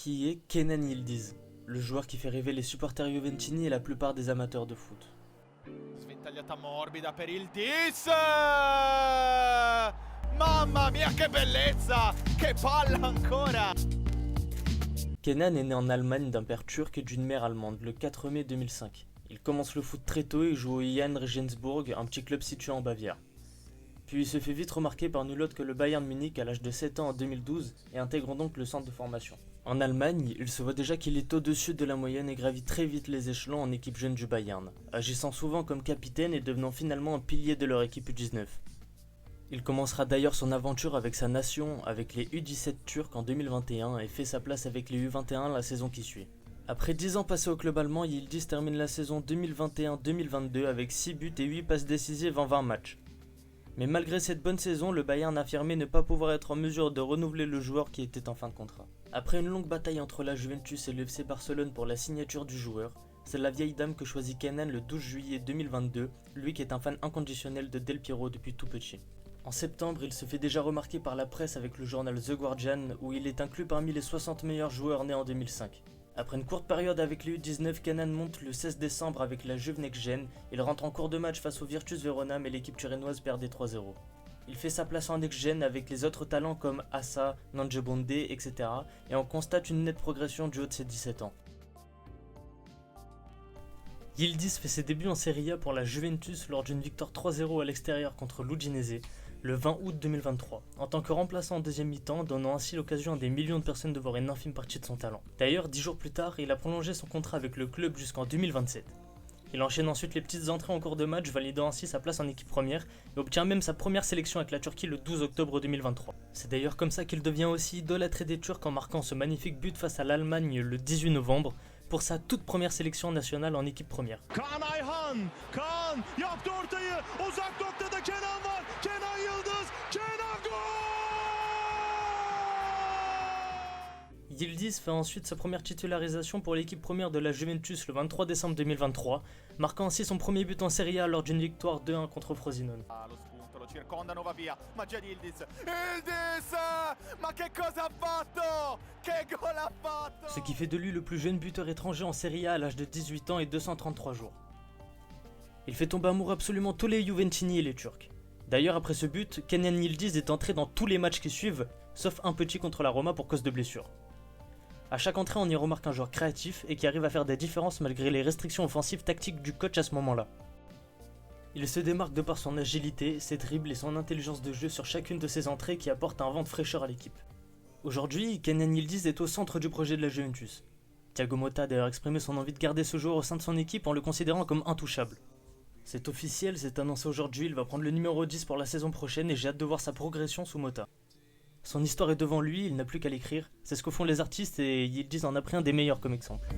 qui est Kenan Yildiz, le joueur qui fait rêver les supporters juventini et la plupart des amateurs de foot. Sventagliata morbida per Yildiz! Mamma mia che bellezza! Che palla ancora! Kenan est né en Allemagne d'un père turc et d'une mère allemande le 4 mai 2005. Il commence le foot très tôt et joue au Jan Regensburg, un petit club situé en Bavière. Puis il se fait vite remarquer par nul autre que le Bayern Munich à l'âge de 7 ans en 2012 et intègre donc le centre de formation. En Allemagne, il se voit déjà qu'il est au-dessus de la moyenne et gravit très vite les échelons en équipe jeune du Bayern, agissant souvent comme capitaine et devenant finalement un pilier de leur équipe U19. Il commencera d'ailleurs son aventure avec sa nation, avec les U17 turcs en 2021 et fait sa place avec les U21 la saison qui suit. Après 10 ans passés au club allemand, Yildiz termine la saison 2021-2022 avec 6 buts et 8 passes décisives en 20 matchs. Mais malgré cette bonne saison, le Bayern affirmait ne pas pouvoir être en mesure de renouveler le joueur qui était en fin de contrat. Après une longue bataille entre la Juventus et le FC Barcelone pour la signature du joueur, c'est la vieille dame que choisit Kenan le 12 juillet 2022, lui qui est un fan inconditionnel de Del Piero depuis tout petit. En septembre, il se fait déjà remarquer par la presse avec le journal The Guardian où il est inclus parmi les 60 meilleurs joueurs nés en 2005. Après une courte période avec les U19, Kenan monte le 16 décembre avec la Juve Next Gen. Il rentre en cours de match face au Virtus Verona mais l'équipe turinoise perdait 3-0. Il fait sa place en Next Gen avec les autres talents comme Assa, Nanjebonde, etc. et on constate une nette progression du haut de ses 17 ans. Yildiz fait ses débuts en Serie A pour la Juventus lors d'une victoire 3-0 à l'extérieur contre l'Udinese le 20 août 2023, en tant que remplaçant en deuxième mi-temps, donnant ainsi l'occasion à des millions de personnes de voir une infime partie de son talent. D'ailleurs, 10 jours plus tard, il a prolongé son contrat avec le club jusqu'en 2027. Il enchaîne ensuite les petites entrées en cours de match, validant ainsi sa place en équipe première, et obtient même sa première sélection avec la Turquie le 12 octobre 2023. C'est d'ailleurs comme ça qu'il devient aussi idolâtré des Turcs en marquant ce magnifique but face à l'Allemagne le 18 novembre, pour sa toute première sélection nationale en équipe première. Kaan Ayhan! Kaan yaptı ortayı! Uzak noktada Kenan var! Kenan Yıldız! Kenan gol! Yildiz fait ensuite sa première titularisation pour l'équipe première de la Juventus le 23 décembre 2023, marquant ainsi son premier but en Serie A lors d'une victoire 2-1 contre Frosinone. Lo spunto, lo circondano, va via. Magia di Yildiz. Yildiz! Ma che cosa ha fatto? Che gol ha fatto? Ce qui fait de lui le plus jeune buteur étranger en Serie A à l'âge de 18 ans et 233 jours. Il fait tomber amoureux absolument tous les Juventini et les Turcs. D'ailleurs, après ce but, Kenan Yildiz est entré dans tous les matchs qui suivent, sauf un petit contre la Roma pour cause de blessure. A chaque entrée, on y remarque un joueur créatif et qui arrive à faire des différences malgré les restrictions offensives tactiques du coach à ce moment-là. Il se démarque de par son agilité, ses dribbles et son intelligence de jeu sur chacune de ses entrées qui apportent un vent de fraîcheur à l'équipe. Aujourd'hui, Kenan Yildiz est au centre du projet de la Juventus. Thiago Motta a d'ailleurs exprimé son envie de garder ce joueur au sein de son équipe en le considérant comme intouchable. C'est officiel, c'est annoncé aujourd'hui, il va prendre le numéro 10 pour la saison prochaine et j'ai hâte de voir sa progression sous Motta. Son histoire est devant lui, il n'a plus qu'à l'écrire, c'est ce que font les artistes et Yildiz en a pris un des meilleurs comme exemple.